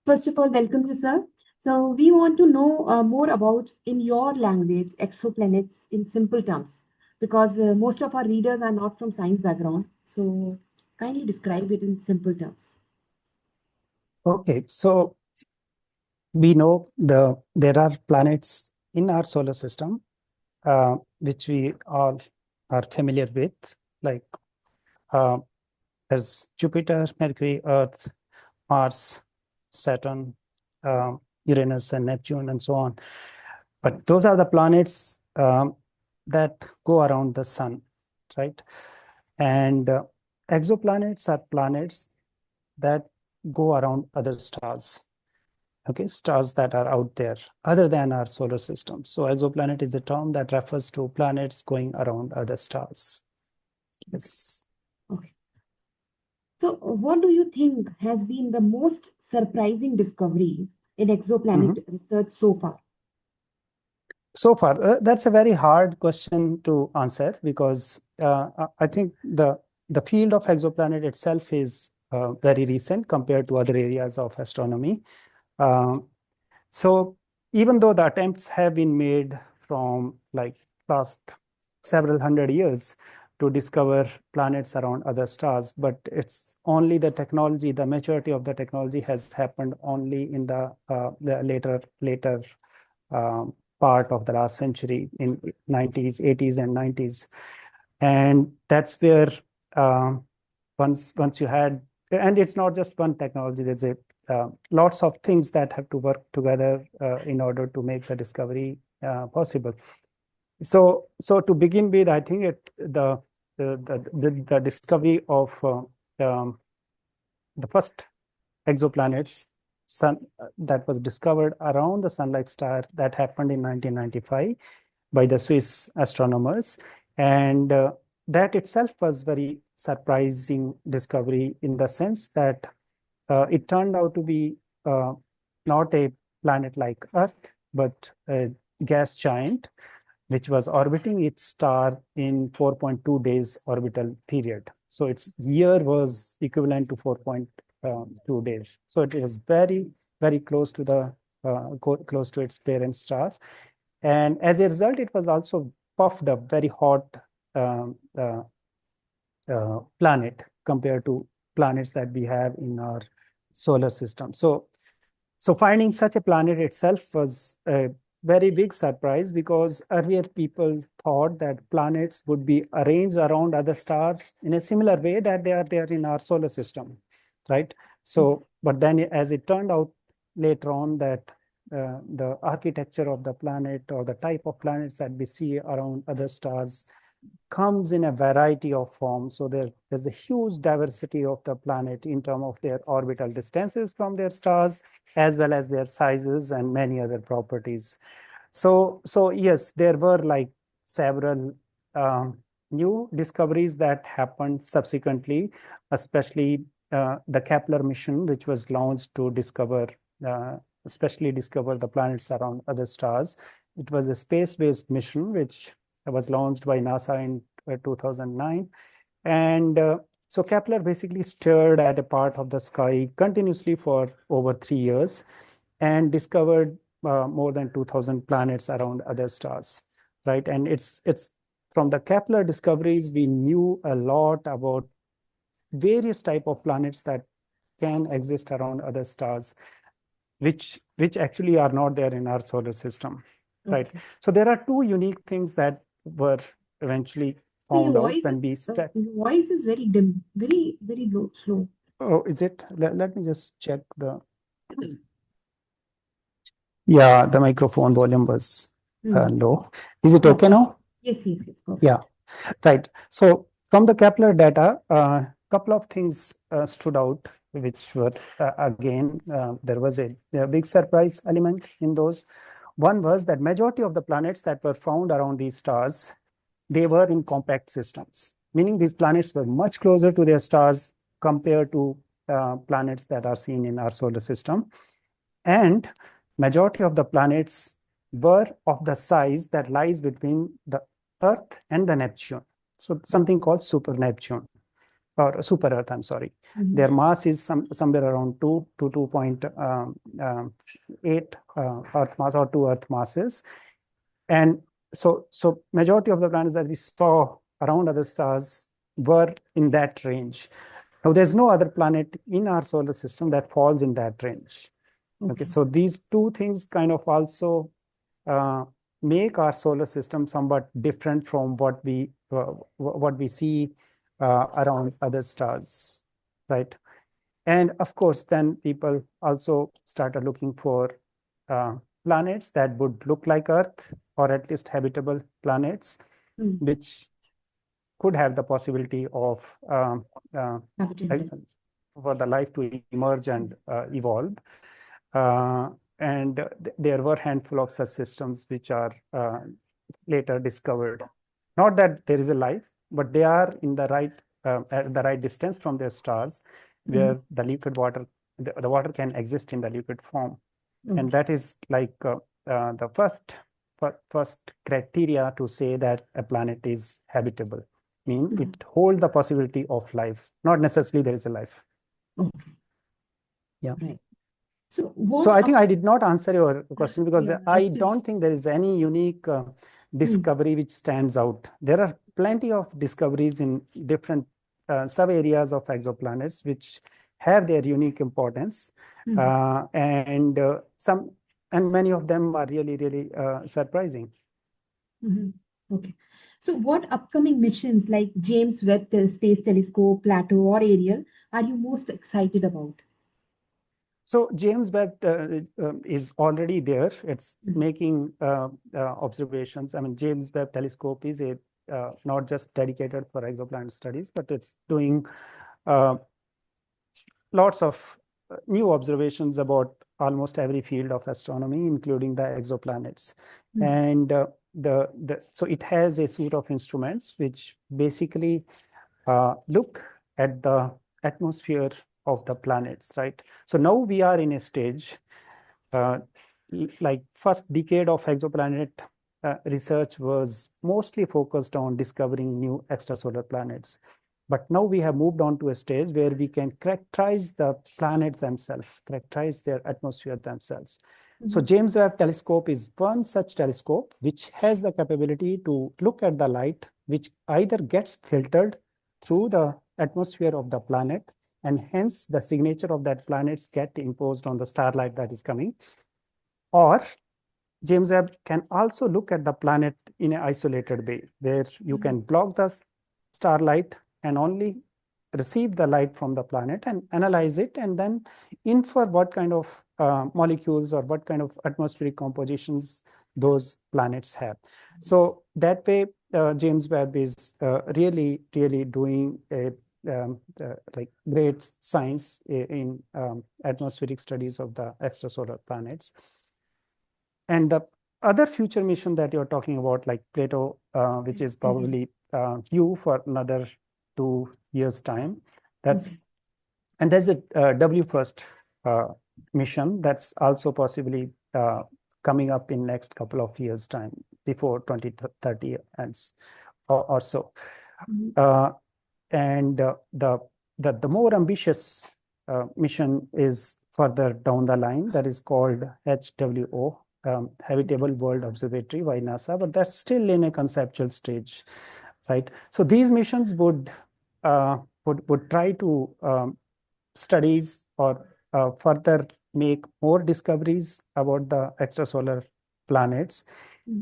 First of all, welcome you, sir. So we want to know more about, in your language, exoplanets in simple terms, because most of our readers are not from science background. So kindly describe it in simple terms. Okay, so we know there are planets in our solar system, which we all are familiar with, like uh, there's Jupiter, Mercury, Earth, Mars, Saturn, Uranus, and Neptune, and so on. But those are the planets that go around the sun, right? And exoplanets are planets that go around other stars. Okay, stars that are out there other than our solar system. So exoplanet is a term that refers to planets going around other stars. Yes. Okay. So what do you think has been the most surprising discovery in Mhm. exoplanet research so far? So far, that's a very hard question to answer because I think the field of exoplanet itself is very recent compared to other areas of astronomy. Um, So even though the attempts have been made from like last several hundred years to discover planets around other stars, but it's only the technology, the maturity of the technology has happened only in the later part of the last century in 90s, 80s, and 90s. And that's where once you had, and it's not just one technology, there's a lots of things that have to work together in order to make the discovery possible. So to begin with, I think the discovery of the first exoplanets sun that was discovered around the sun-like star, that happened in 1995 by the Swiss astronomers, and that itself was very surprising discovery in the sense that it turned out to be not a planet like Earth, but a gas giant, which was orbiting its star in 4.2 days orbital period. So its year was equivalent to 4.2 days. So it is very, very close to close to its parent star. And as a result, it was also puffed up, very hot um, uh, planet compared to planets that we have in our solar system. So finding such a planet itself was a very big surprise because earlier people thought that planets would be arranged around other stars in a similar way that they are there in our solar system, right? So, but then as it turned out later on that the architecture of the planet or the type of planets that we see around other stars comes in a variety of forms. So there's a huge diversity of the planet in terms of their orbital distances from their stars, as well as their sizes and many other properties. So yes, there were like several new discoveries that happened subsequently, especially the Kepler mission, which was launched to especially discover the planets around other stars. It was a space-based mission, which was launched by NASA in 2009. And so Kepler basically stared at a part of the sky continuously for over 3 years and discovered more than 2,000 planets around other stars, right? And it's from the Kepler discoveries, we knew a lot about various type of planets that can exist around other stars, which actually are not there in our solar system, right? Okay. So there are two unique things that were eventually So your found out voice is when we your voice is very dim, very low, slow. Oh, is it? Let me just check the. Yeah, the microphone volume was Hmm. low. Is it okay Okay. now? Yes, Yeah, perfect. right. So from the Kepler data, a couple of things stood out, which were again, there was a big surprise element in those. One was that majority of the planets that were found around these stars, they were in compact systems, meaning these planets were much closer to their stars compared to planets that are seen in our solar system. And majority of the planets were of the size that lies between the Earth and the Neptune. So something called super Neptune. or super Earth, I'm sorry. Their mass is somewhere around 2 to 2.8 Earth mass or 2 Earth masses. And so majority of the planets that we saw around other stars were in that range. Now, there's no other planet in our solar system that falls in that range. Okay, so these two things kind of also make our solar system somewhat different from what we see around other stars, right? And of course, then people also started looking for planets that would look like Earth, or at least habitable planets, which could have the possibility of for the life to emerge and evolve. And there were a handful of such systems which are later discovered. Not that there is a life, but they are in the right at the right distance from their stars, where the liquid water, the water can exist in the liquid form. And that is like the first criteria to say that a planet is habitable. Mean it holds the possibility of life, not necessarily there is a life. Yeah. Right. So I think I did not answer your question, because I don't think there is any unique discovery which stands out. There are plenty of discoveries in different sub areas of exoplanets which have their unique importance, and many of them are really surprising. Okay. So what upcoming missions like James Webb Space Telescope, Plato, or Ariel are you most excited about? So James Webb is already there. It's making observations. I mean, James Webb Telescope is a not just dedicated for exoplanet studies, but it's doing lots of new observations about almost every field of astronomy, including the exoplanets. And so it has a suite of instruments which basically look at the atmosphere of the planets, right? So now we are in a stage, like first decade of exoplanet research was mostly focused on discovering new extrasolar planets. But now we have moved on to a stage where we can characterize the planets themselves, characterize their atmosphere themselves. So James Webb Telescope is one such telescope which has the capability to look at the light, which either gets filtered through the atmosphere of the planet, and hence the signature of that planets get imposed on the starlight that is coming. Or James Webb can also look at the planet in an isolated way, where you can block the starlight and only receive the light from the planet and analyze it, and then infer what kind of molecules or what kind of atmospheric compositions those planets have. So that way, James Webb is really doing a like great science in atmospheric studies of the extrasolar planets. And the other future mission that you're talking about, like Plato, which is probably due for another 2 years' time, and there's a WFIRST mission that's also possibly coming up in next couple of years' time, before 2030 and or so. And the more ambitious mission is further down the line, that is called HWO, Habitable World Observatory by NASA, but that's still in a conceptual stage, right? So these missions would try to studies or further make more discoveries about the extrasolar planets,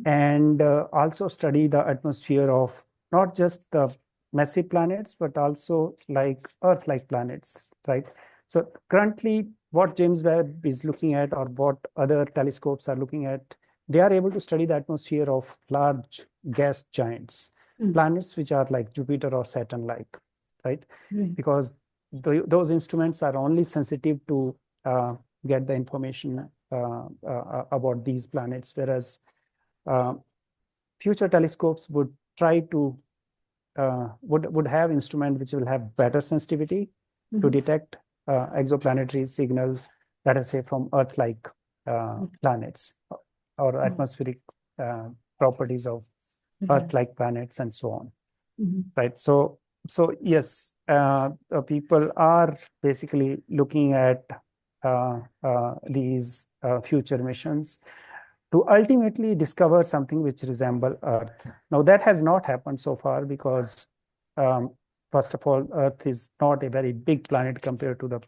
and also study the atmosphere of not just the massive planets, but also like Earth-like planets, right? So currently, what James Webb is looking at, or what other telescopes are looking at, they are able to study the atmosphere of large gas giants, planets which are like Jupiter or Saturn-like, right? Because those instruments are only sensitive to get the information about these planets, whereas future telescopes would try to would have instruments which will have better sensitivity to detect exoplanetary signals, let us say from Earth-like planets, or atmospheric properties of Earth-like planets, and so on. Right. So So yes, people are basically looking at these future missions to ultimately discover something which resemble Earth. Now that has not happened so far because um, first of all, Earth is not a very big planet compared to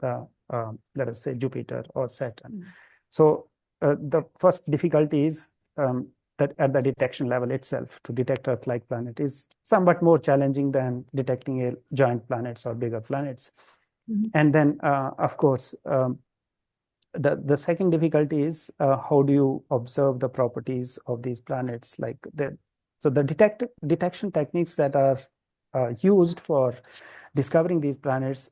let us say Jupiter or Saturn. Mm. So the first difficulty is that at the detection level itself, to detect Earth-like planet is somewhat more challenging than detecting a giant planets or bigger planets. Mhm. And then, of course, the second difficulty is how do you observe the properties of these planets? So the detection techniques that are used for discovering these planets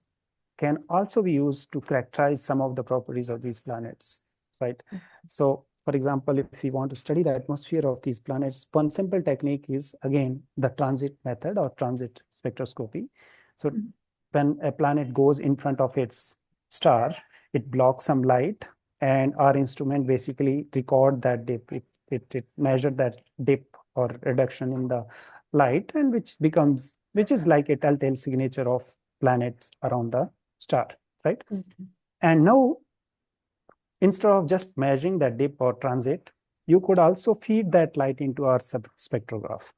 can also be used to characterize some of the properties of these planets, right? So, for example, if we want to study the atmosphere of these planets, one simple technique is, again, the transit method or transit spectroscopy. So Mhm. when a planet goes in front of its star, it blocks some light, and our instrument basically record that dip. It measured that dip or reduction in the light, and which is like a telltale signature of planets around the star, right? Okay. And now, instead of just measuring that dip or transit, you could also feed that light into our spectrograph.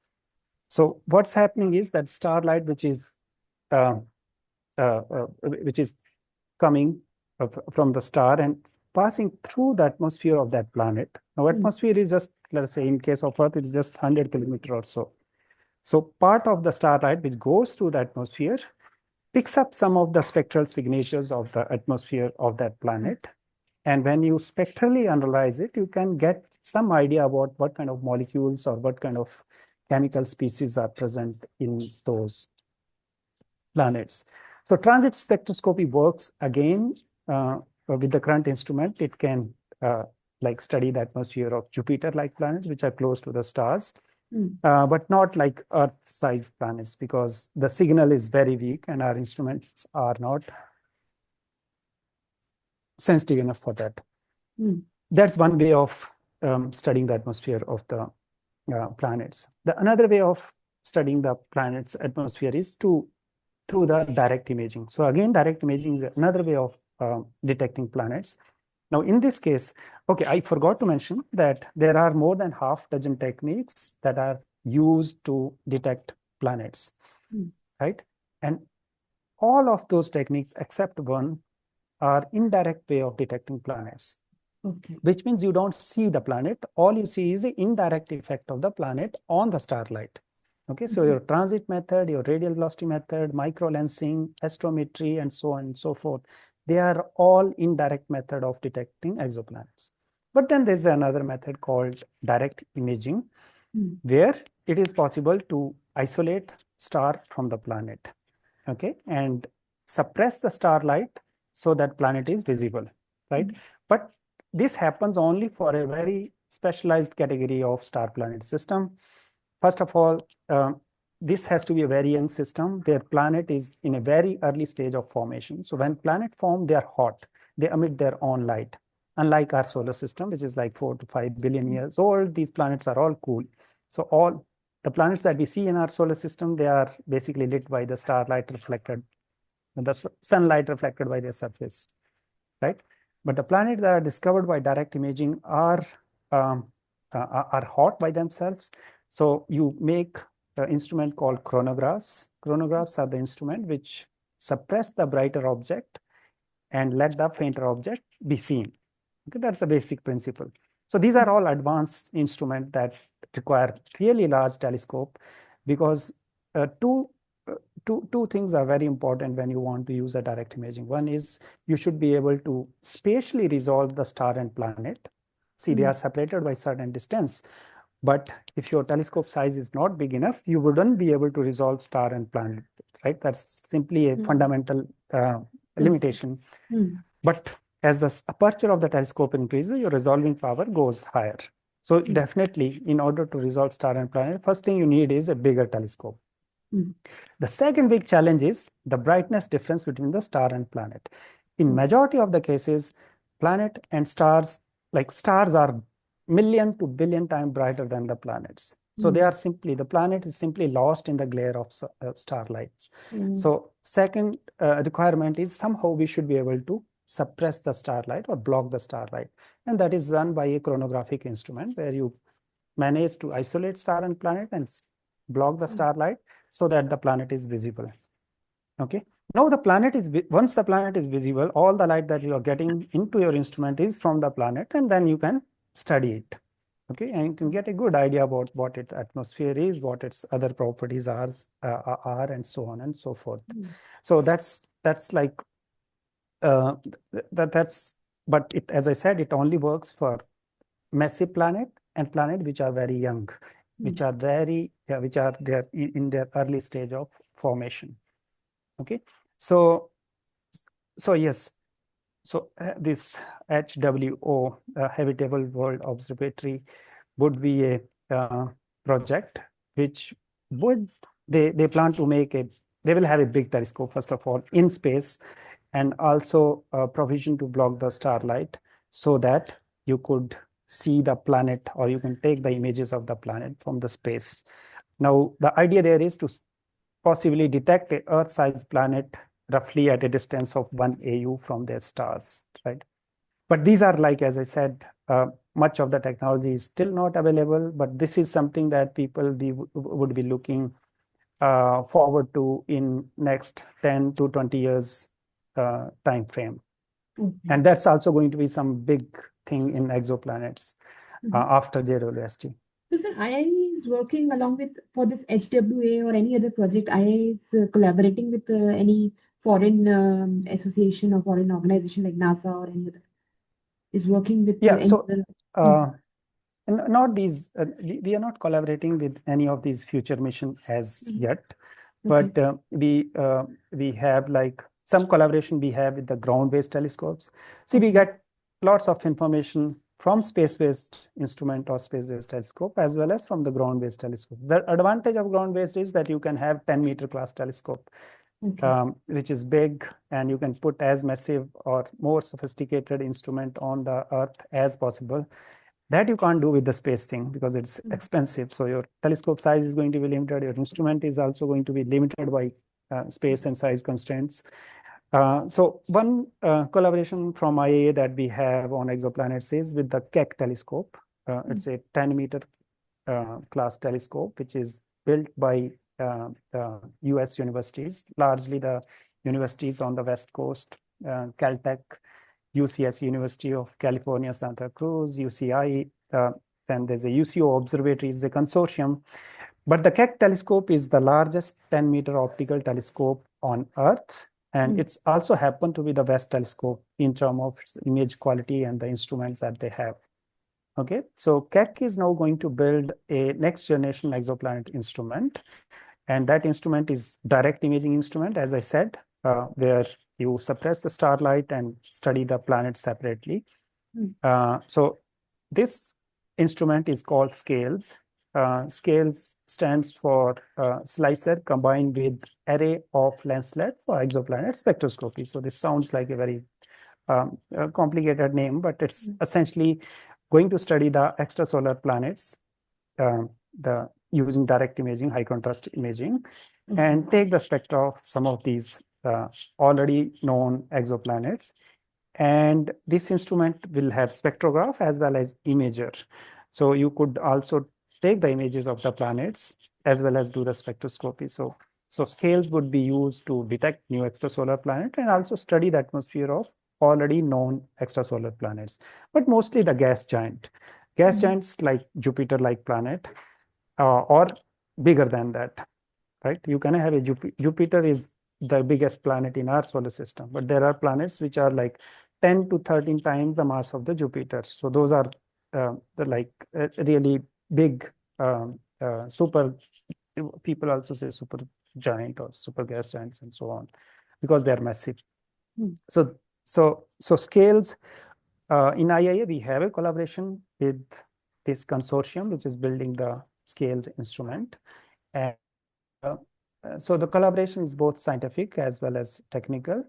So what's happening is that starlight, uh, which is coming from the star and passing through the atmosphere of that planet. Now, Mm. atmosphere is just, let's say, in case of Earth, it's just 100 kilometers or so. So part of the starlight which goes through the atmosphere picks up some of the spectral signatures of the atmosphere of that planet. And when you spectrally analyze it, you can get some idea about what kind of molecules or what kind of chemical species are present in those planets. So transit spectroscopy works again with the current instrument. It can like study the atmosphere of Jupiter-like planets, which are close to the stars, Mm. but not like Earth-sized planets because the signal is very weak and our instruments are not sensitive enough for that. Mm. That's one way of studying the atmosphere of the planets. The another way of studying the planet's atmosphere is through the direct imaging. So again, direct imaging is another way of detecting planets. Now, in this case, okay, I forgot to mention that there are more than half dozen techniques that are used to detect planets, Mm. right? And all of those techniques, except one, are indirect way of detecting planets, Okay. which means you don't see the planet. All you see is the indirect effect of the planet on the starlight. Okay, so Mhm. your transit method, your radial velocity method, microlensing, astrometry, and so on and so forth, they are all indirect method of detecting exoplanets. But then there's another method called direct imaging, Mm. where it is possible to isolate star from the planet, okay, and suppress the starlight so that planet is visible, right? Mm. But this happens only for a very specialized category of star planet system. First of all, this has to be a very young system where planet is in a very early stage of formation. So when planet form, they are hot, they emit their own light. Unlike our solar system, which is like 4 to 5 billion years old, these planets are all cool. So all the planets that we see in our solar system, they are basically lit by the starlight reflected, the sunlight reflected by their surface, right? But the planets that are discovered by direct imaging um, are hot by themselves. So you make an instrument called chronographs. Chronographs are the instrument which suppress the brighter object and let the fainter object be seen. Okay, that's the basic principle. So these are Mm. all advanced instruments that require really large telescope because uh, two, uh, two things are very important when you want to use a direct imaging. One is you should be able to spatially resolve the star and planet. See, they are Mm. separated by certain distance. But if your telescope size is not big enough, you wouldn't be able to resolve star and planet, right? That's simply a Mm. fundamental Okay. limitation. Mm. But as the aperture of the telescope increases, your resolving power goes higher. So Mm. definitely, in order to resolve star and planet, first thing you need is a bigger telescope. Mm. The second big challenge is the brightness difference between the star and planet. In Okay. majority of the cases, planet and stars, like stars are million to billion times brighter than the planets. So they are simply, the planet is simply lost in the glare of starlights. So second requirement is somehow we should be able to suppress the starlight or block the starlight. And that is done by a chronographic instrument where you manage to isolate star and planet and block the starlight so that the planet is visible. Okay. Now the planet is, once the planet is visible, all the light that you are getting into your instrument is from the planet, and then you can study it. Okay, and you can get a good idea about what its atmosphere is, what its other properties are, and so on and so forth. So that's like that's, but it, as I said, it only works for massive planet and planet which are very young, which are very which are there in their early stage of formation. Okay, so yes, so this HWO, Habitable World Observatory, would be a project which would, they plan to make a, they will have a big telescope first of all in space, and also a provision to block the starlight so that you could see the planet, or you can take the images of the planet from the space. Now the idea there is to possibly detect a Earth-sized planet roughly at a distance of 1 AU from their stars, right? But these are, like, as I said, much of the technology is still not available, but this is something that people would be looking forward to in next 10 to 20 years time frame. And that's also going to be some big thing in exoplanets after JWST. So, sir, IIA is working along with, for this HWA or any other project, IIA is collaborating with any foreign association or foreign organization like NASA or any other, is working with Yeah, any so other. not these, we are not collaborating with any of these future missions as yet, but we have like some collaboration we have with the ground-based telescopes. See, we get lots of information from space-based instrument or space-based telescope as well as from the ground-based telescope. The advantage of ground-based is that you can have 10-meter class telescope, which is big, and you can put as massive or more sophisticated instrument on the Earth as possible. That you can't do with the space thing because it's expensive. So your telescope size is going to be limited. Your instrument is also going to be limited by space and size constraints. So one collaboration from IAA that we have on exoplanets is with the Keck telescope. It's a 10-meter class telescope, which is built by the US universities, largely the universities on the West Coast, Caltech, UCS, University of California, Santa Cruz, UCI, then there's a UCO observatory, is a consortium. But the Keck telescope is the largest 10-meter optical telescope on Earth. And it's also happened to be the best telescope in terms of its image quality and the instruments that they have. Okay, so Keck is now going to build a next generation exoplanet instrument. And that instrument is direct imaging instrument, as I said, where you suppress the starlight and study the planet separately. So this instrument is called SCALES. SCALES stands for slicer combined with array of lenselet for exoplanet spectroscopy. So this sounds like a very complicated name, but it's essentially going to study the extrasolar planets, the using direct imaging, high contrast imaging, and take the spectra of some of these already known exoplanets. And this instrument will have spectrograph as well as imager. So you could also take the images of the planets as well as do the spectroscopy. So scales would be used to detect new extrasolar planet and also study the atmosphere of already known extrasolar planets, but mostly the gas giant. Gas giants like Jupiter-like planet or bigger than that, right? You can have a Jupiter is the biggest planet in our solar system, but there are planets which are like 10 to 13 times the mass of the Jupiter. So those are the like really big super, people also say super giant or super gas giants and so on, because they're massive. So scales in IIA, we have a collaboration with this consortium, which is building the SCALES instrument. And so the collaboration is both scientific as well as technical.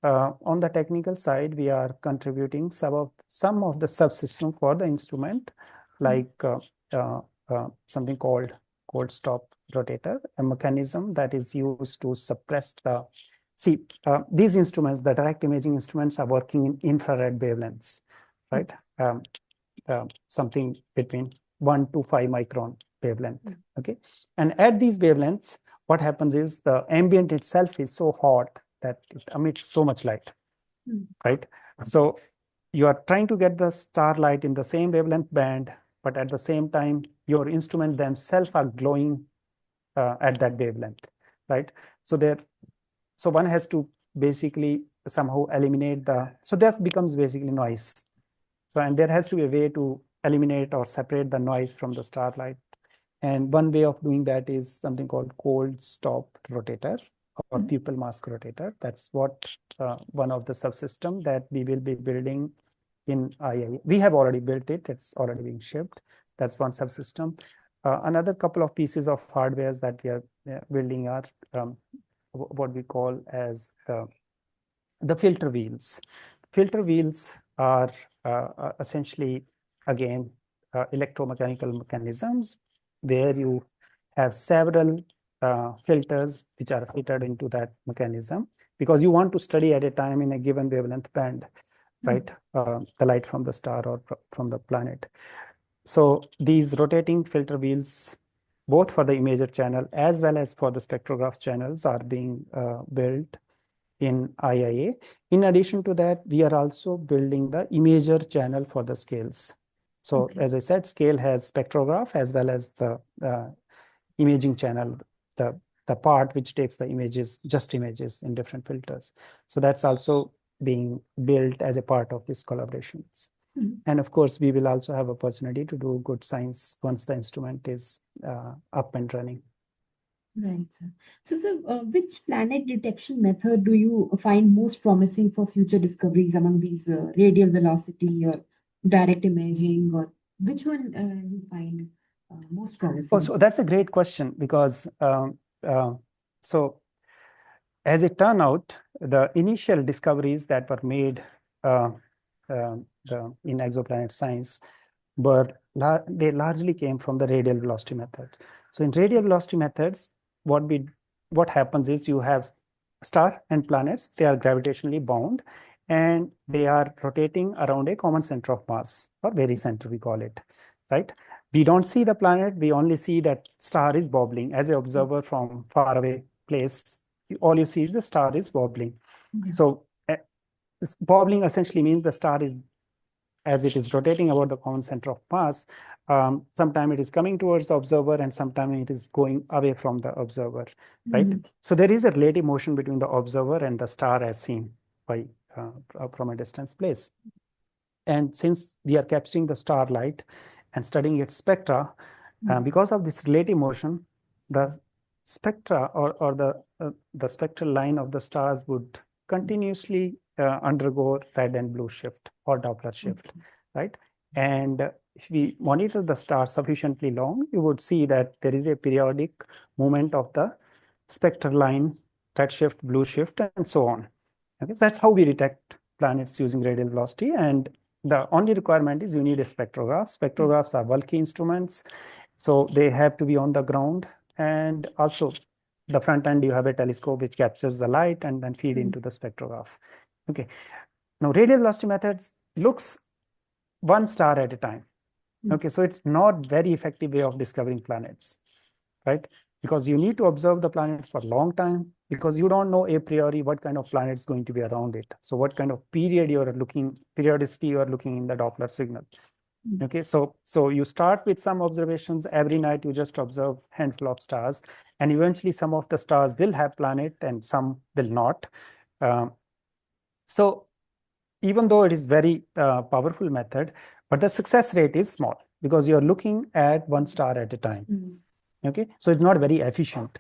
On the technical side, we are contributing some of the subsystem for the instrument, like something called cold stop rotator, a mechanism that is used to suppress the. See, these instruments, the direct imaging instruments, are working in infrared wavelengths, right? Something between 1 to 5 micron wavelength. Okay, and at these wavelengths, what happens is the ambient itself is so hot that it emits so much light, right? So you are trying to get the starlight in the same wavelength band, but at the same time, your instrument themselves are glowing at that wavelength, right? So one has to basically somehow eliminate the, so that becomes basically noise. So, and there has to be a way to eliminate or separate the noise from the starlight. And one way of doing that is something called cold stop rotator or pupil mask rotator. That's what one of the subsystem that we will be building in IIA. We have already built it. It's already being shipped. That's one subsystem. Another couple of pieces of hardware that we are building are what we call as the filter wheels. Filter wheels are essentially, again, electromechanical mechanisms where you have several filters which are fitted into that mechanism because you want to study at a time in a given wavelength band, right? The light from the star or from the planet. So these rotating filter wheels, both for the imager channel as well as for the spectrograph channels, are being built in IIA. In addition to that, we are also building the imager channel for the scales. So as I said, scale has spectrograph as well as the imaging channel, the part which takes the images, just images in different filters. So that's also being built as a part of these collaborations. And of course, we will also have opportunity to do good science once the instrument is up and running. Right, sir. So, sir, which planet detection method do you find most promising for future discoveries among these radial velocity or direct imaging, or which one you find most Oh, promising? so that's a great question because so as it turned out, the initial discoveries that were made in exoplanet science were they largely came from the radial velocity methods. So in radial velocity methods, what happens is you have star and planets, they are gravitationally bound and they are rotating around a common center of mass, or barycenter we call it, right? We don't see the planet, we only see that star is bobbling. As an observer from far away place, all you see is the star is wobbling. So this wobbling essentially means the star is, as it is rotating about the common center of mass, sometime it is coming towards the observer and sometime it is going away from the observer, right? So there is a relative motion between the observer and the star as seen by from a distance place. And since we are capturing the starlight and studying its spectra, because of this relative motion, the spectra or the spectral line of the stars would continuously undergo red and blue shift or Doppler shift, right? And if we monitor the star sufficiently long, you would see that there is a periodic movement of the spectral line, red shift, blue shift, and so on. Okay, that's how we detect planets using radial velocity. And the only requirement is you need a spectrograph. Spectrographs are bulky instruments, so they have to be on the ground. And also, the front end, you have a telescope which captures the light and then feed into the spectrograph. Okay. Now, radial velocity methods looks one star at a time. Okay, so it's not very effective way of discovering planets, right? Because you need to observe the planet for a long time because you don't know a priori what kind of planet is going to be around it. So what kind of periodicity you are looking in the Doppler signal. Okay, so you start with some observations. Every night you just observe handful of stars, and eventually some of the stars will have planet and some will not. So even though it is very powerful method, but the success rate is small because you're looking at one star at a time. Okay, so it's not very efficient.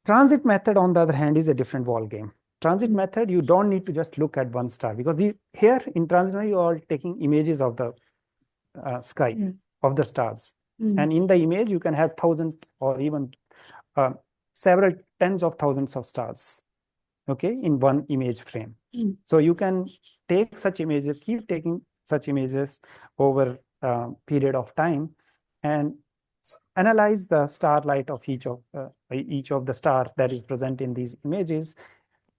Transit method, on the other hand, is a different ball game. Transit method, you don't need to just look at one star because here in transit, you are taking images of the sky of the stars. And in the image, you can have thousands or even several tens of thousands of stars, okay, in one image frame. So you can take such images, keep taking such images over a period of time, and analyze the starlight of each of the stars that is present in these images,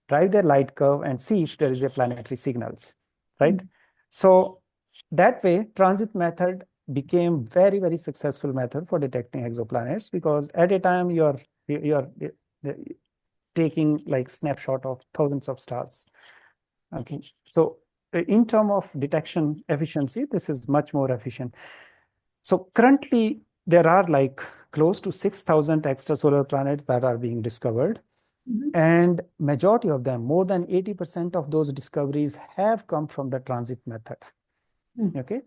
drive their light curve, and see if there is a planetary signals, right? So that way, transit method became very successful method for detecting exoplanets, because at a time you're taking like snapshot of thousands of stars. Okay, so in terms of detection efficiency, this is much more efficient. So currently, there are like close to 6,000 extrasolar planets that are being discovered. And majority of them, more than 80% of those discoveries have come from the transit method. Okay.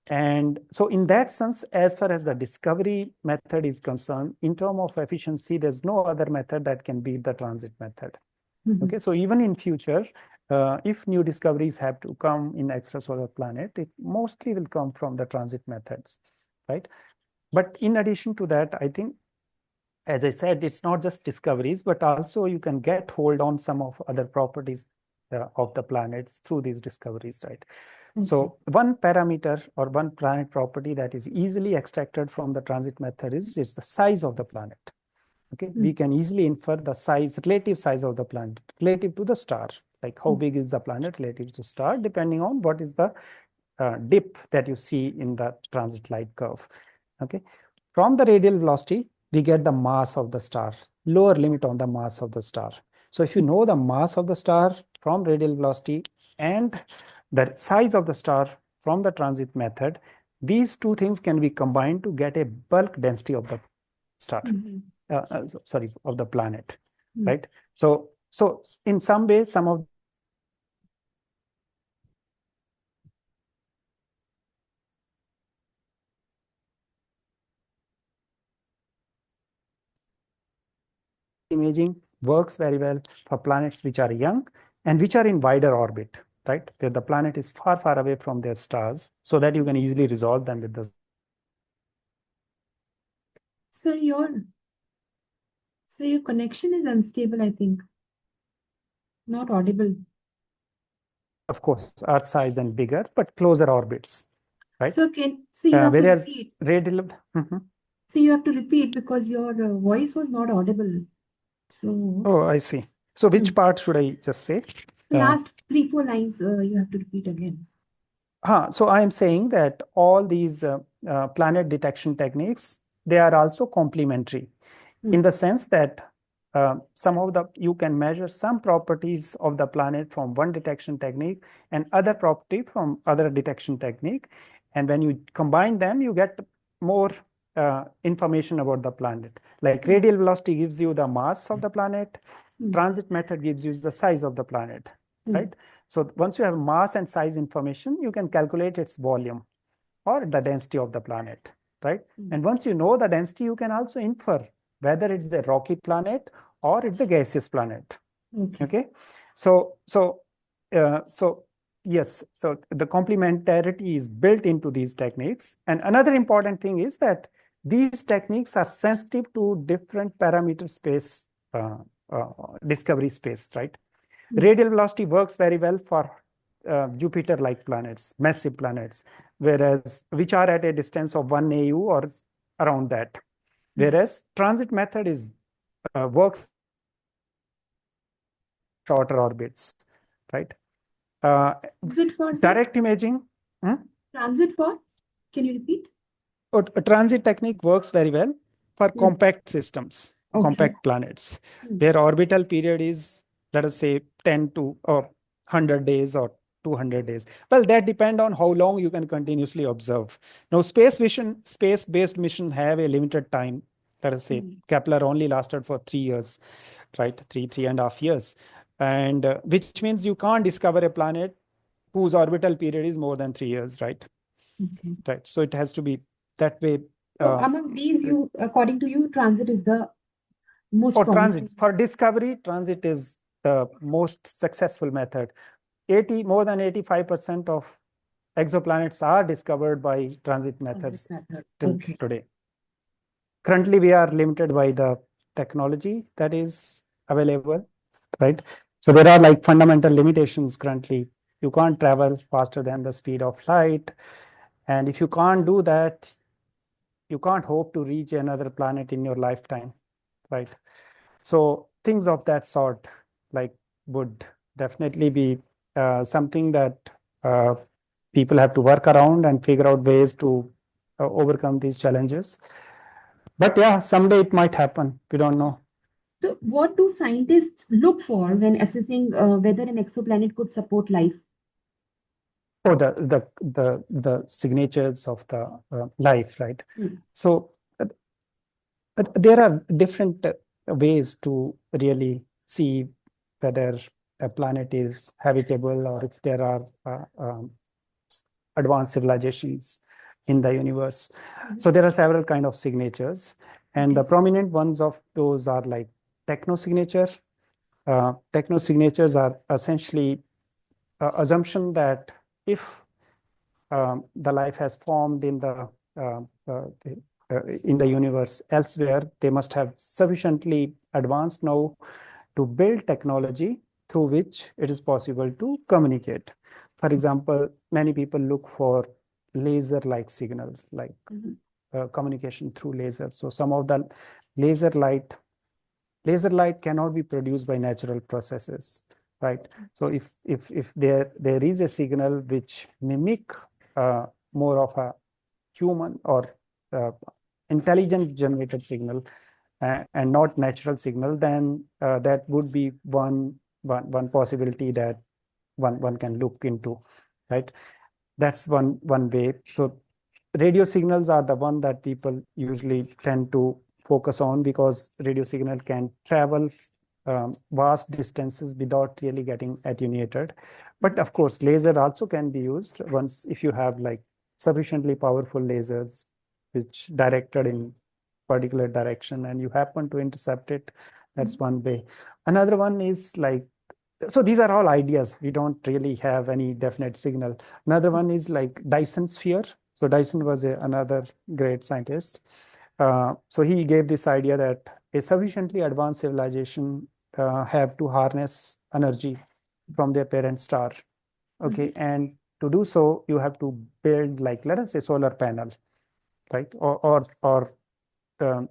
And so in that sense, as far as the discovery method is concerned, in terms of efficiency, there's no other method that can beat the transit method. Okay, so even in future, if new discoveries have to come in extrasolar planet, it mostly will come from the transit methods, right? But in addition to that, I think, as I said, it's not just discoveries, but also you can get hold on some of other properties of the planets through these discoveries, right? So one parameter or one planet property that is easily extracted from the transit method is the size of the planet. Okay, we can easily infer the size, relative size of the planet relative to the star, like how big is the planet relative to the star, depending on what is the dip that you see in the transit light curve. Okay, from the radial velocity, we get the mass of the star, lower limit on the mass of the star. So if you know the mass of the star from radial velocity and the size of the star from the transit method, these two things can be combined to get a bulk density of the star. Sorry, of the planet, right? So in some ways, some of imaging works very well for planets which are young and which are in wider orbit, right? Where the planet is far away from their stars, so that you can easily resolve them with the. So your connection is unstable, I think. Not audible. Of course, Earth size and bigger, but closer orbits, right? So you have to Whereas repeat. radial. So you have to repeat because your voice was not audible. So Oh, I see. So which mm, part should I just say? the last 3-4 lines you have to repeat again. So I am saying that all these planet detection techniques, they are also complementary in the sense that some of the you can measure some properties of the planet from one detection technique and other property from other detection technique, and when you combine them, you get more information about the planet. Like radial velocity gives you the mass of the planet, transit method gives you the size of the planet, right? So once you have mass and size information, you can calculate its volume or the density of the planet, right? And once you know the density, you can also infer whether it's a rocky planet or it's a gaseous planet. Okay. So yes, so the complementarity is built into these techniques. And another important thing is that these techniques are sensitive to different parameter space, discovery space, right? Radial velocity works very well for Jupiter-like planets, massive planets, whereas which are at a distance of 1 AU or around that. Whereas transit method is works shorter orbits, right? Transit for, sir? Direct imaging. Transit for? Can you repeat? A transit technique works very well for compact systems, compact planets, where orbital period is, let us say, 10 to or 100 days or 200 days. Well, that depends on how long you can continuously observe. Now, space-based mission have a limited time. Let us say Kepler only lasted for 3 years, right? 3.5 years. And which means you can't discover a planet whose orbital period is more than 3 years, right? Right. So it has to be that way. So among these, according to you, transit is the most For promising. transit, for discovery, transit is the most successful method. More than 85% of exoplanets are discovered by transit methods till today. Currently, we are limited by the technology that is available, right? So there are like fundamental limitations currently. You can't travel faster than the speed of light. And if you can't do that, you can't hope to reach another planet in your lifetime, right? So things of that sort, like, would definitely be something that uh, people have to work around and figure out ways to overcome these challenges. But yeah, someday it might happen. We don't know. So, what do scientists look for when assessing whether an exoplanet could support life? Oh, the signatures of the life, right? Mm. So there are different ways to really see whether a planet is habitable or if there are advanced civilizations in the universe. So there are several kind of signatures, and Okay. the prominent ones of those are like technosignature. Technosignatures are essentially assumption that if the life has formed uh, uh, in the universe elsewhere, they must have sufficiently advanced now to build technology through which it is possible to communicate. For example, many people look for laser-like signals, like Mhm. communication through lasers. So some of the laser light laser light cannot be produced by natural processes, right? So if there is a signal which mimic more of a human or uh, intelligent generated signal and not natural signal, then that would be one possibility that one can look into, right? That's one way. So radio signals are the one that people usually tend to focus on, because radio signal can travel vast distances without really getting attenuated. But of course, laser also can be used once if you have like sufficiently powerful lasers which directed in particular direction and you happen to intercept it. That's Mhm. one way. Another one is like, so these are all ideas. We don't really have any definite signal. Another one is like Dyson sphere. So Dyson was another great scientist. So he gave this idea that a sufficiently advanced civilization have to harness energy from their parent star. Okay, Mhm. and to do so, you have to build, like, let us say, solar panel, right? Um,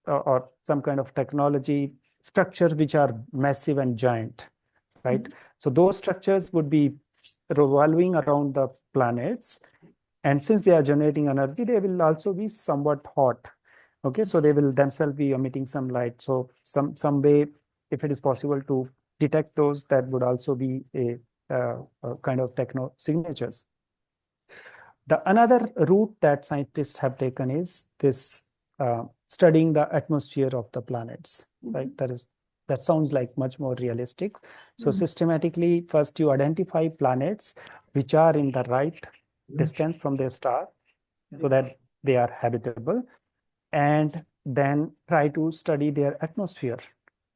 or some kind of technology structure which are massive and giant, right? Mhm. So those structures would be revolving around the planets. And since they are generating energy, they will also be somewhat hot. Okay, so they will themselves be emitting some light. So some way, if it is possible to detect those, that would also be a kind of techno signatures. The another route that scientists have taken is this studying the atmosphere of the planets, right? Mhm. That sounds like much more realistic. So Mhm. systematically, first you identify planets which are in the right distance from their star so that they are habitable, and then try to study their atmosphere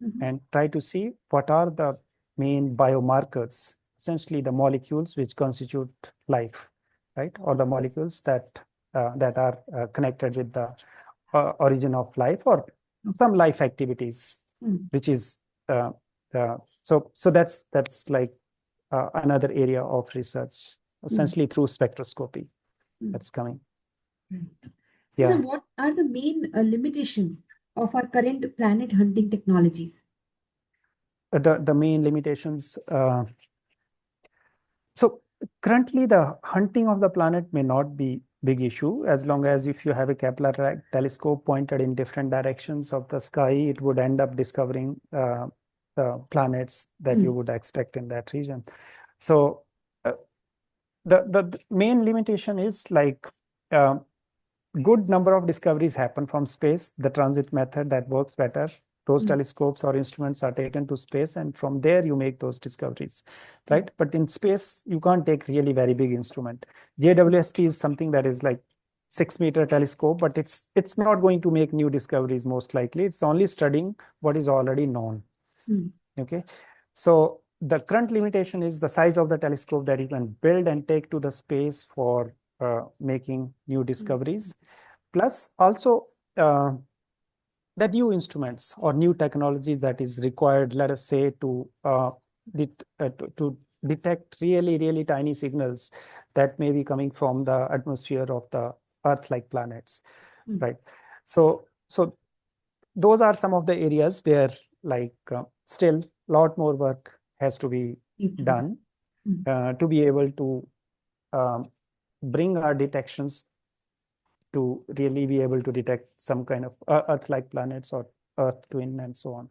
Mhm. and try to see what are the main biomarkers, essentially the molecules which constitute life, right? Or the molecules that are connected with the origin of life or Okay. some life activities, Mm. which is so that's like another area of research, Mm. essentially through spectroscopy Mm. that's coming. Right. So, sir, Yeah, what are the main limitations of our current planet hunting technologies? the main limitations. So currently, the hunting of the planet may not be big issue as long as if you have a Kepler telescope pointed in different directions of the sky, it would end up discovering planets that you Mm. would expect in that region. So uh, the main limitation is like uh, good number of discoveries happen from space. The transit method that works better. Those Mm. telescopes or instruments are taken to space, and from there you make those discoveries, right? But in space, you can't take really very big instrument. JWST is something that is like 6-meter telescope, but it's not going to make new discoveries most likely. It's only studying what is already known. Mm. Okay, so the current limitation is the size of the telescope that you can build and take to the space for making new Mm. discoveries. Plus, also uh, the new instruments or new technology that is required, let us say, to detect really, really tiny signals that may be coming from the atmosphere of the Earth-like planets, Mm. right? So those are some of the areas where still a lot more work has to be Need to be done. done Mm. to be able to um, bring our detections to really be able to detect some kind of Earth-like planets or Earth twin and so on.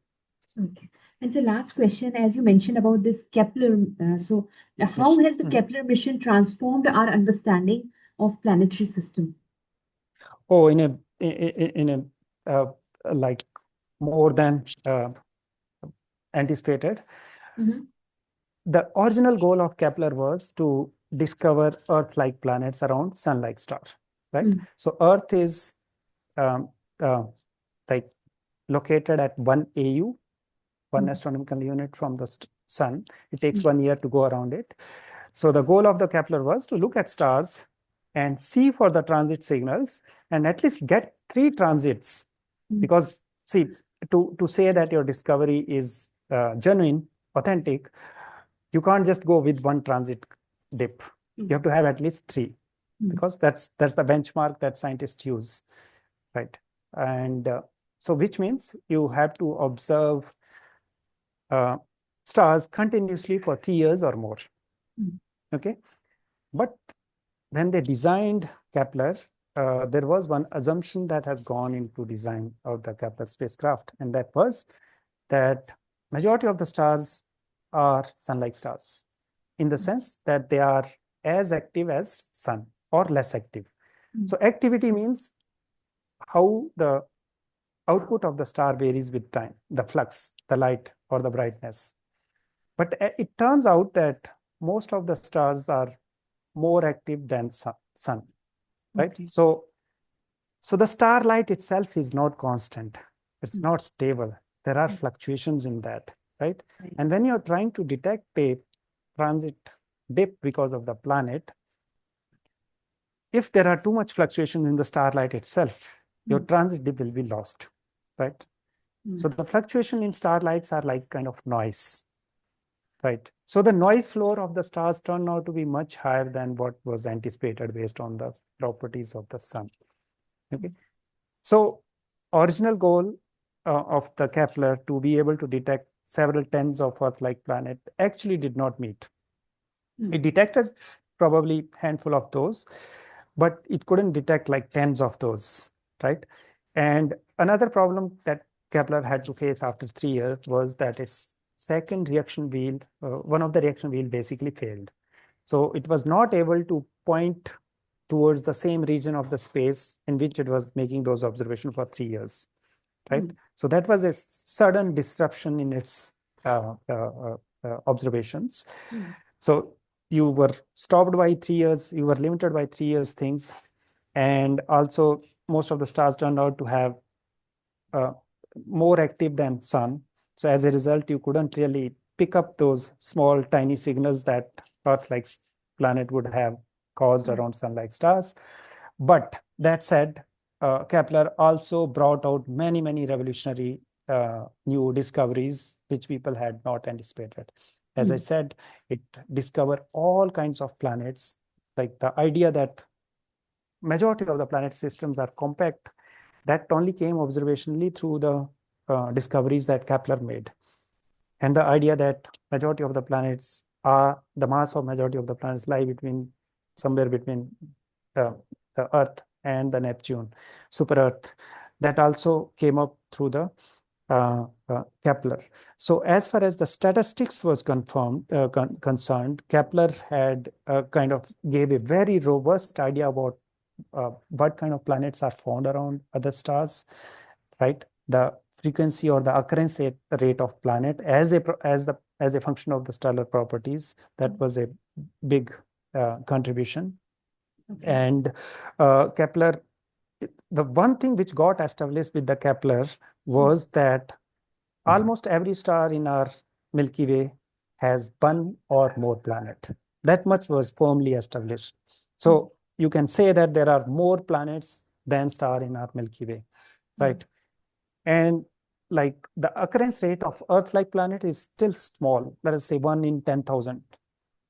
Okay. And so last question, as you mentioned about this Kepler, how Mission. has the Kepler mission transformed our understanding of planetary system? Oh, in a like more than anticipated. Mm-hmm. The original goal of Kepler was to discover Earth-like planets around Sun-like star, right? Mm. So Earth is um, uh, like located at 1 AU, one Mm. astronomical unit from the Sun. It takes 1 year to go around it. So the goal of the Kepler was to look at stars and see for the transit signals and at least get 3 transits. Mm. Because see, to say that your discovery is genuine, authentic, you can't just go with 1 transit dip. Mm. You have to have at least 3 Mm. because that's the benchmark that scientists use, right? And so which means you have to observe uh, stars continuously for 3 years or more. Mm. Okay, but when they designed Kepler, there was one assumption that has gone into design of the Kepler spacecraft, and that was that majority of the stars are sun-like stars, in the sense that they are as active as sun or less active. Mm. So activity means how the output of the star varies with time, the flux, the light, or the brightness. But it turns out that most of the stars are more active than sun, right? Okay. So the starlight itself is not constant. It's Mm. not stable. There are Mm. fluctuations in that, right? Right. And when you're trying to detect a transit dip because of the planet, if there are too much fluctuation in the starlight itself, your Mm. transit dip will be lost, right? Mm. So the fluctuation in starlights are like kind of noise, right? So the noise floor of the stars turned out to be much higher than what was anticipated based on the properties of the sun. Okay. So original goal of the Kepler to be able to detect several tens of Earth-like planets actually did not meet. Mm. It detected probably handful of those, but it couldn't detect like tens of those, right? And another problem that Kepler had to face after 3 years was that its second reaction wheel, one of the reaction wheel basically failed. So it was not able to point towards the same region of the space in which it was making those observations for 3 years, right? Mm. So that was a sudden disruption in its observations. Mm. So you were stopped by 3 years, you were limited by 3 years things, and also most of the stars turned out to have uh, more active than sun. So as a result, you couldn't really pick up those small, tiny signals that Earth-like planet would have caused Mm. around sun-like stars. But that said, Kepler also brought out many, many revolutionary new discoveries which people had not anticipated. As I Mm. said, it discovered all kinds of planets. Like the idea that majority of the planet systems are compact, that only came observationally through the discoveries that Kepler made. And the idea that majority of the planets are, the mass of majority of the planets lie between, somewhere between uh, the Earth and the Neptune, super Earth, that also came up through the Kepler. So as far as the statistics was concerned, Kepler had kind of gave a very robust idea about what kind of planets are found around other stars, right? The frequency or the occurrence rate of planet as a function of the stellar properties. That Mm. was a big contribution. Okay. And Kepler, the one thing which got established with the Kepler Mm. was that almost every star in our Milky Way has one or more planet. That much was firmly established. Mm. So you can say that there are more planets than star in our Milky Way, Mm. right? And like the occurrence rate of Earth-like planet is still small. Let us say 1 in 10,000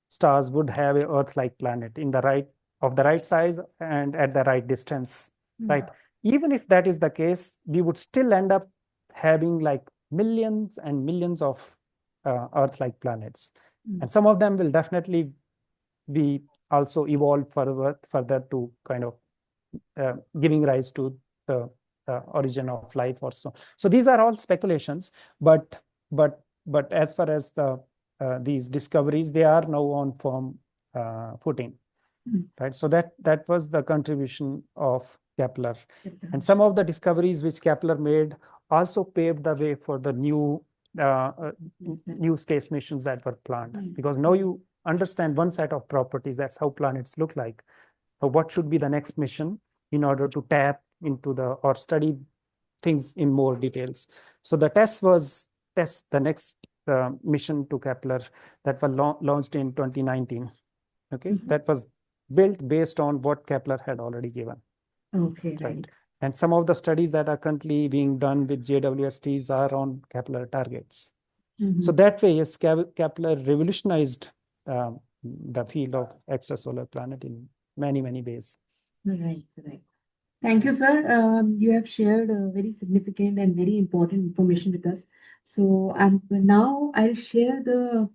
stars would have a Earth-like planet in the right of the right size and at the right distance, Mm. right? Even if that is the case, we would still end up having like millions and millions of Earth-like planets. Mm. And some of them will definitely be also evolved further to kind of giving rise to the origin of life or so. So these are all speculations, but as far as these discoveries, they are now on firm footing, right? So that was the contribution of Kepler. And some of the discoveries which Kepler made also paved the way for the new space missions that were planned, because now you understand one set of properties. That's how planets look like. So what should be the next mission in order to tap into or study things in more details? So the the next mission to Kepler that was launched in 2019. Okay, that was built based on what Kepler had already given. Okay, Right. right. And some of the studies that are currently being done with JWSTs are on Kepler targets. So that way, yes, Kepler revolutionized the field of extrasolar planet in many, many ways. Right, right. Thank you, sir. You have shared very significant and very important information with us. So now I'll share the